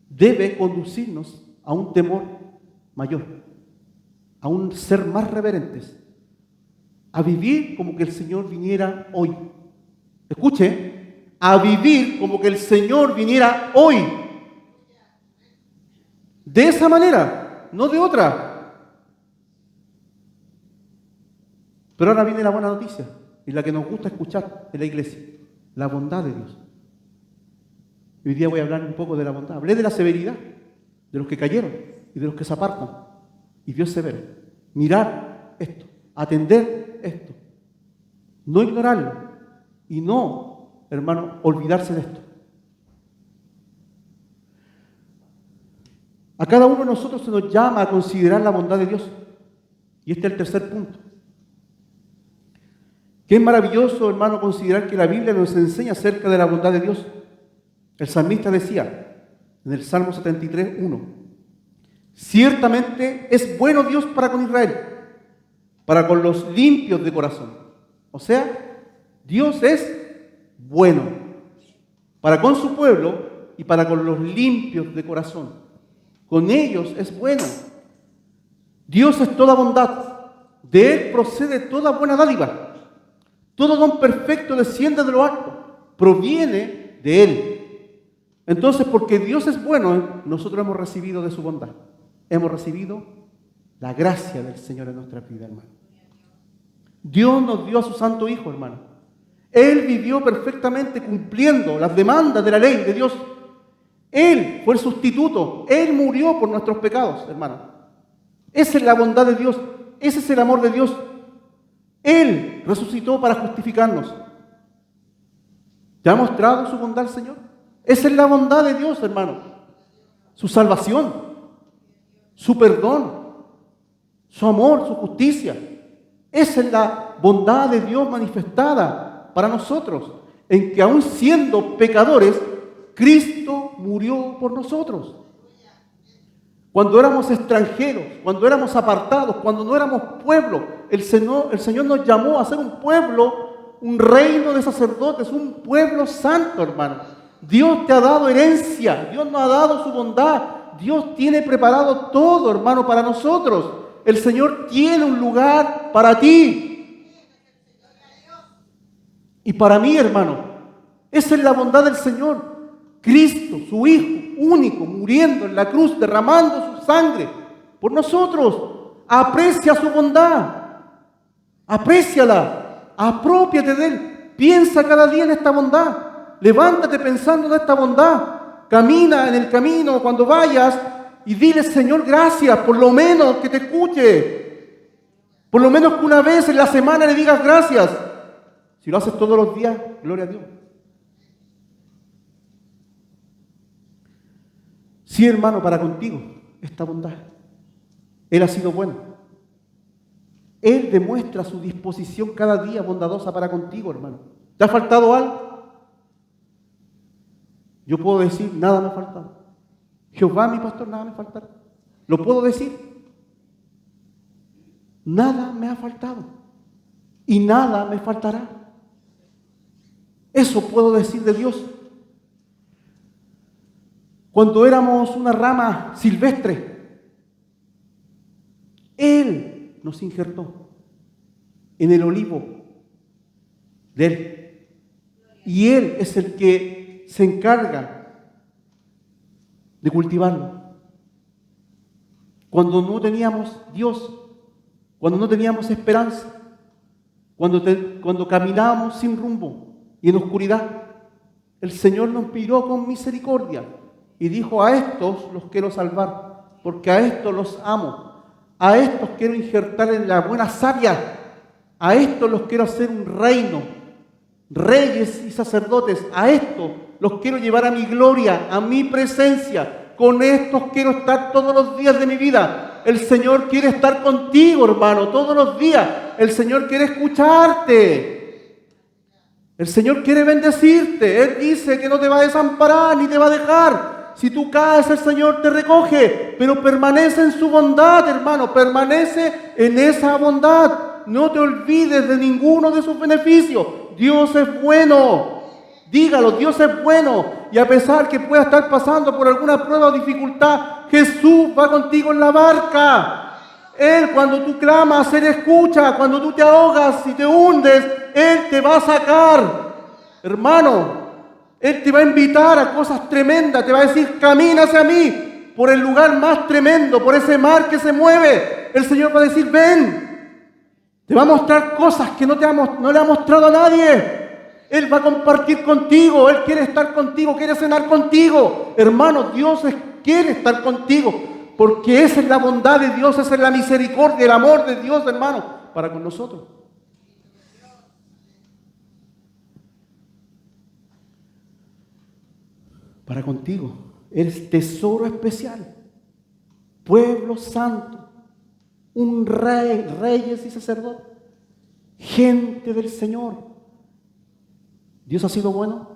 debe conducirnos a un temor mayor, a un ser más reverentes, a vivir como que el Señor viniera hoy. Escuche, a vivir como que el Señor viniera hoy. De esa manera, no de otra. Pero ahora viene la buena noticia, y la que nos gusta escuchar en la iglesia, la bondad de Dios. Hoy día voy a hablar un poco de la bondad. Hablé de la severidad, de los que cayeron y de los que se apartan. Y Dios severo. Mirar esto, atender esto, no ignorarlo. y no, hermano, olvidarse de esto. A cada uno de nosotros se nos llama a considerar la bondad de Dios. Y este es el tercer punto. Qué maravilloso, hermano, considerar que la Biblia nos enseña acerca de la bondad de Dios. El salmista decía en el Salmo 73, 1: ciertamente es bueno Dios para con Israel, para con los limpios de corazón. O sea, Dios es bueno para con su pueblo y para con los limpios de corazón. Con ellos es bueno. Dios es toda bondad. De Él procede toda buena dádiva. Todo don perfecto desciende de lo alto. Proviene de Él. Entonces, porque Dios es bueno, nosotros hemos recibido de su bondad. Hemos recibido la gracia del Señor en nuestra vida, hermano. Dios nos dio a su Santo Hijo, hermano. Él vivió perfectamente cumpliendo las demandas de la ley de Dios. Él fue el sustituto. Él murió por nuestros pecados, hermano. Esa es la bondad de Dios. Ese es el amor de Dios. Él resucitó para justificarnos. ¿Te ha mostrado su bondad el Señor? Esa es la bondad de Dios, hermano. Su salvación, su perdón, su amor, su justicia. Esa es la bondad de Dios manifestada para nosotros, en que aún siendo pecadores, Cristo murió por nosotros. Cuando éramos extranjeros, cuando éramos apartados, cuando no éramos pueblo, el Señor nos llamó a ser un pueblo, un reino de sacerdotes, un pueblo santo, hermano. Dios te ha dado herencia, Dios nos ha dado su bondad, Dios tiene preparado todo, hermano, para nosotros. El Señor tiene un lugar para ti y para mí, hermano. Esa es la bondad del Señor. Cristo, su Hijo único, muriendo en la cruz, derramando su sangre por nosotros. Aprecia su bondad, apréciala, apropiate de Él. Piensa cada día en esta bondad. Levántate pensando en esta bondad. Camina en el camino cuando vayas y dile: Señor, gracias, por lo menos que te escuche. Por lo menos que una vez en la semana le digas gracias. Si lo haces todos los días, gloria a Dios. Sí, hermano, para contigo esta bondad. Él ha sido bueno. Él demuestra su disposición cada día bondadosa para contigo, hermano. ¿Te ha faltado algo? Yo puedo decir: nada me ha faltado. Jehová, mi pastor, nada me faltará. ¿Lo puedo decir? Nada me ha faltado. Y nada me faltará. Eso puedo decir de Dios. Cuando éramos una rama silvestre, Él nos injertó en el olivo de Él. Y Él es el que se encarga de cultivarlo. Cuando no teníamos Dios, cuando no teníamos esperanza, cuando caminábamos sin rumbo y en oscuridad, el Señor nos miró con misericordia y dijo: a estos los quiero salvar, porque a estos los amo, a estos quiero injertar en la buena savia, a estos los quiero hacer un reino, reyes y sacerdotes, a estos los quiero llevar a mi gloria, a mi presencia, con estos quiero estar todos los días de mi vida. El Señor quiere estar contigo, hermano, todos los días. El Señor quiere escucharte. El Señor quiere bendecirte. Él dice que no te va a desamparar ni te va a dejar. Si tú caes, el Señor te recoge, pero permanece en su bondad, hermano, permanece en esa bondad. No te olvides de ninguno de sus beneficios. Dios es bueno. Dígalo: Dios es bueno. Y a pesar que pueda estar pasando por alguna prueba o dificultad, Jesús va contigo en la barca. Él, cuando tú clamas, Él escucha. Cuando tú te ahogas y te hundes, Él te va a sacar. Hermano, Él te va a invitar a cosas tremendas. Te va a decir: camina hacia mí, por el lugar más tremendo, por ese mar que se mueve. El Señor va a decir: ven. Te va a mostrar cosas que no le ha mostrado a nadie. Él va a compartir contigo. Él quiere estar contigo, quiere cenar contigo. Hermano, Dios quiere estar contigo, porque esa es la bondad de Dios, esa es la misericordia, el amor de Dios, hermano, para con nosotros. para contigo. Eres tesoro especial, pueblo santo, un rey, reyes y sacerdotes, gente del Señor. ¿Dios ha sido bueno?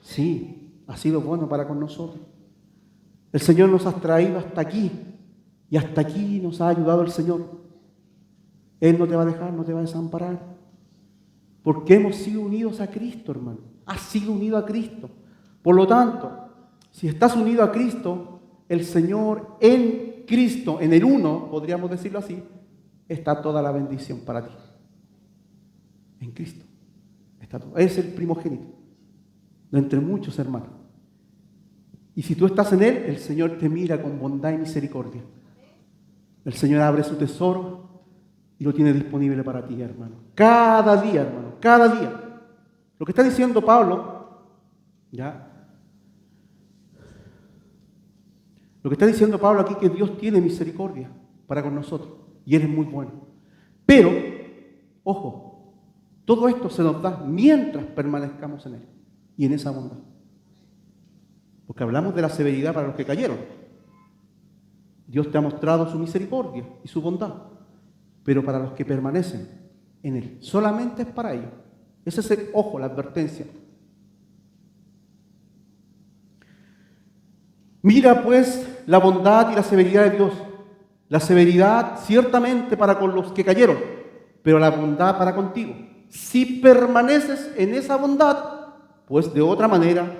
Sí, ha sido bueno para con nosotros. El Señor nos ha traído hasta aquí y hasta aquí nos ha ayudado el Señor. Él no te va a dejar, no te va a desamparar, porque hemos sido unidos a Cristo, hermano. Has sido unido a Cristo. Por lo tanto, si estás unido a Cristo, el Señor en Cristo, en el uno, podríamos decirlo así, está toda la bendición para ti. En Cristo está todo. Es el primogénito de entre muchos hermanos. Y si tú estás en Él, el Señor te mira con bondad y misericordia. El Señor abre su tesoro y lo tiene disponible para ti, hermano. Cada día, hermano, cada día. Lo que está diciendo Pablo, ¿ya? Lo que está diciendo Pablo aquí es que Dios tiene misericordia para con nosotros y Él es muy bueno. Pero, ojo, todo esto se nos da mientras permanezcamos en Él y en esa bondad. Porque hablamos de la severidad para los que cayeron. Dios te ha mostrado su misericordia y su bondad, pero para los que permanecen en Él, solamente es para ellos. Ese es el, ojo, la advertencia. Mira pues la bondad y la severidad de Dios. La severidad ciertamente para con los que cayeron, pero la bondad para contigo. Si permaneces en esa bondad, pues de otra manera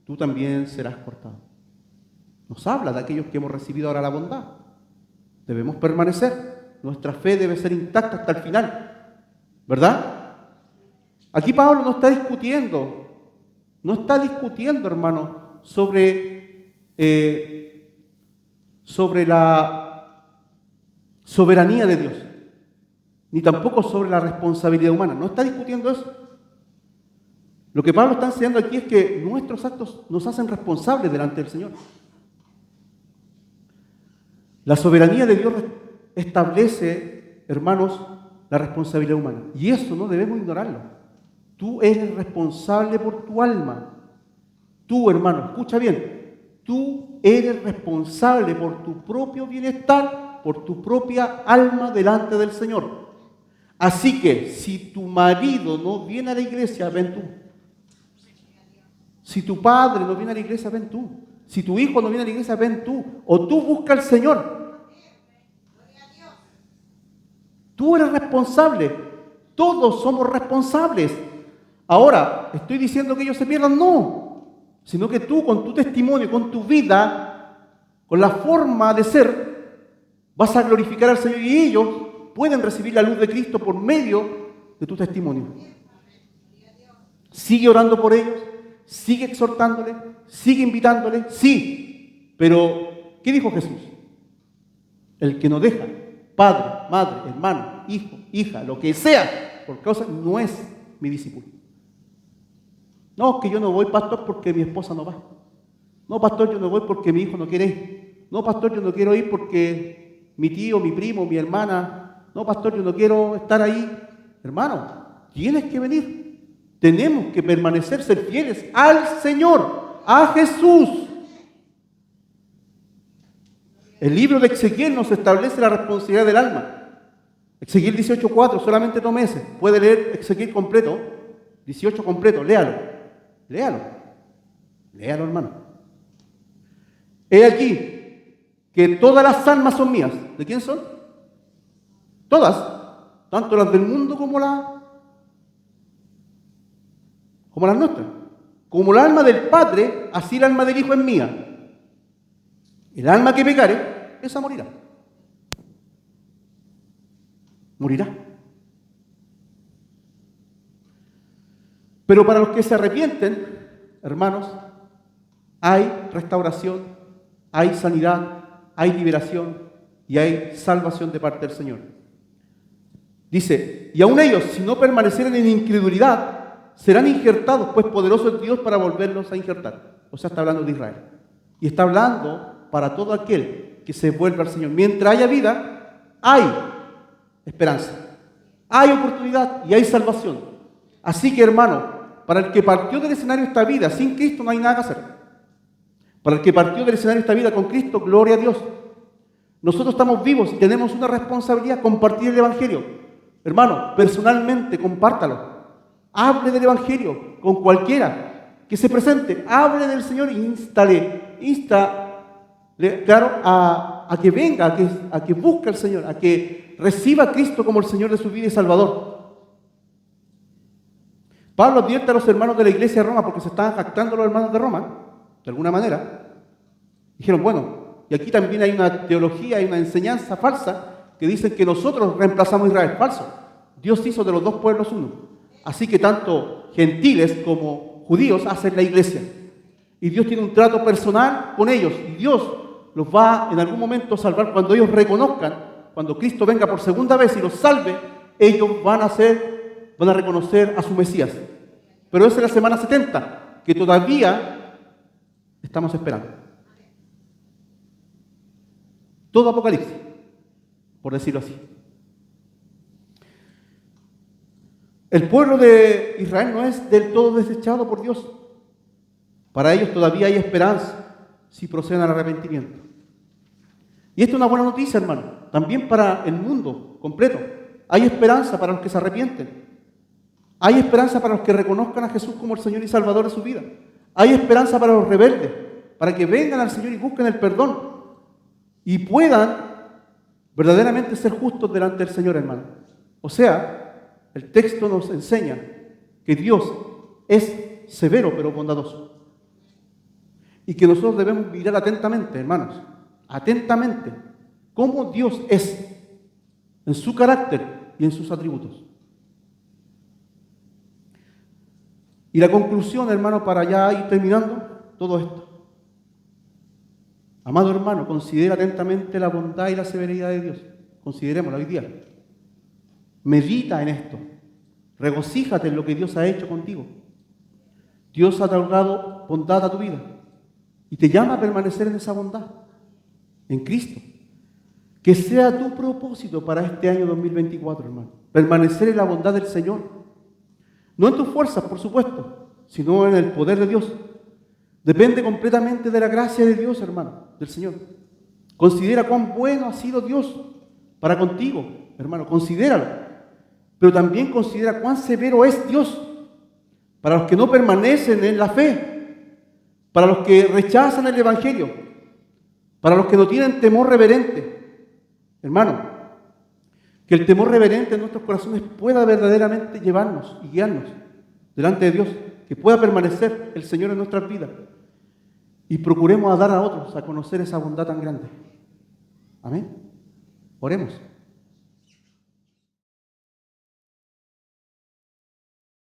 tú también serás cortado. Nos habla de aquellos que hemos recibido ahora la bondad. Debemos permanecer. Nuestra fe debe ser intacta hasta el final. ¿Verdad? Aquí Pablo no está discutiendo, hermano, sobre la soberanía de Dios, ni tampoco sobre la responsabilidad humana. No está discutiendo eso. Lo que Pablo está enseñando aquí es que nuestros actos nos hacen responsables delante del Señor. La soberanía de Dios establece, hermanos, la responsabilidad humana. Y eso no debemos ignorarlo. Tú eres responsable por tu alma. Tú, hermano, escucha bien. Tú eres responsable por tu propio bienestar, por tu propia alma delante del Señor. Así que si tu marido no viene a la iglesia, ven tú. Si tu padre no viene a la iglesia, ven tú. Si tu hijo no viene a la iglesia, ven tú. O tú busca al Señor. Tú eres responsable. Todos somos responsables. Ahora, ¿estoy diciendo que ellos se pierdan? No. Sino que tú, con tu testimonio, con tu vida, con la forma de ser, vas a glorificar al Señor y ellos pueden recibir la luz de Cristo por medio de tu testimonio. Sigue orando por ellos. Sigue exhortándole, sigue invitándole, sí, pero ¿qué dijo Jesús? El que no deja, padre, madre, hermano, hijo, hija, lo que sea, por causa, no es mi discípulo. No, que yo no voy, pastor, porque mi esposa no va. No, pastor, yo no voy porque mi hijo no quiere ir. No, pastor, yo no quiero ir porque mi tío, mi primo, mi hermana. No, pastor, yo no quiero estar ahí. Hermano, tienes que venir. Tenemos que permanecer, ser fieles al Señor, a Jesús. El libro de Ezequiel nos establece la responsabilidad del alma. Ezequiel 18:4, solamente 2 meses. Puede leer Ezequiel completo, 18 completo, léalo, hermano. He aquí que todas las almas son mías. ¿De quién son? Todas, tanto las del mundo como las nuestras. Como el alma del Padre, así el alma del Hijo es mía. El alma que pecare, esa morirá. Morirá. Pero para los que se arrepienten, hermanos, hay restauración, hay sanidad, hay liberación y hay salvación de parte del Señor. Dice, y aun ellos, si no permanecieren en incredulidad, serán injertados, pues poderoso es Dios para volverlos a injertar. O sea, está hablando de Israel. Y está hablando para todo aquel que se vuelva al Señor. Mientras haya vida, hay esperanza, hay oportunidad y hay salvación. Así que, hermano, para el que partió del escenario esta vida, sin Cristo no hay nada que hacer. Para el que partió del escenario de esta vida con Cristo, gloria a Dios. Nosotros estamos vivos y tenemos una responsabilidad, compartir el Evangelio. Hermano, personalmente, compártalo. Hable del Evangelio con cualquiera que se presente. Hable del Señor e instale, claro, a que venga, a que busque al Señor, a que reciba a Cristo como el Señor de su vida y Salvador. Pablo advierte a los hermanos de la iglesia de Roma, porque se estaban jactando los hermanos de Roma, de alguna manera. Dijeron, bueno, y aquí también hay una teología, hay una enseñanza falsa que dicen que nosotros reemplazamos a Israel. Falso. Dios hizo de los dos pueblos uno. Así que tanto gentiles como judíos hacen la iglesia. Y Dios tiene un trato personal con ellos. Y Dios los va en algún momento a salvar cuando ellos reconozcan, cuando Cristo venga por segunda vez y los salve, ellos van a reconocer a su Mesías. Pero esa es la semana 70, que todavía estamos esperando. Todo Apocalipsis, por decirlo así. El pueblo de Israel no es del todo desechado por Dios. Para ellos todavía hay esperanza si proceden al arrepentimiento. Y esto es una buena noticia, hermano, también para el mundo completo. Hay esperanza para los que se arrepienten. Hay esperanza para los que reconozcan a Jesús como el Señor y Salvador de su vida. Hay esperanza para los rebeldes, para que vengan al Señor y busquen el perdón y puedan verdaderamente ser justos delante del Señor, hermano. O sea, el texto nos enseña que Dios es severo pero bondadoso. Y que nosotros debemos mirar atentamente, hermanos, atentamente, cómo Dios es en su carácter y en sus atributos. Y la conclusión, hermano, para ya ir terminando todo esto. Amado hermano, considera atentamente la bondad y la severidad de Dios. Considerémosla hoy día. Medita en esto. Regocíjate en lo que Dios ha hecho contigo. Dios ha otorgado bondad a tu vida y te llama a permanecer en esa bondad, en Cristo. Que sea tu propósito para este año 2024, hermano. Permanecer en la bondad del Señor. No en tus fuerzas, por supuesto, sino en el poder de Dios. Depende completamente de la gracia de Dios, hermano, del Señor. Considera cuán bueno ha sido Dios para contigo, hermano. Considéralo. Pero también considera cuán severo es Dios para los que no permanecen en la fe, para los que rechazan el Evangelio, para los que no tienen temor reverente. Hermano, que el temor reverente en nuestros corazones pueda verdaderamente llevarnos y guiarnos delante de Dios, que pueda permanecer el Señor en nuestras vidas y procuremos a dar a otros a conocer esa bondad tan grande. Amén. Oremos.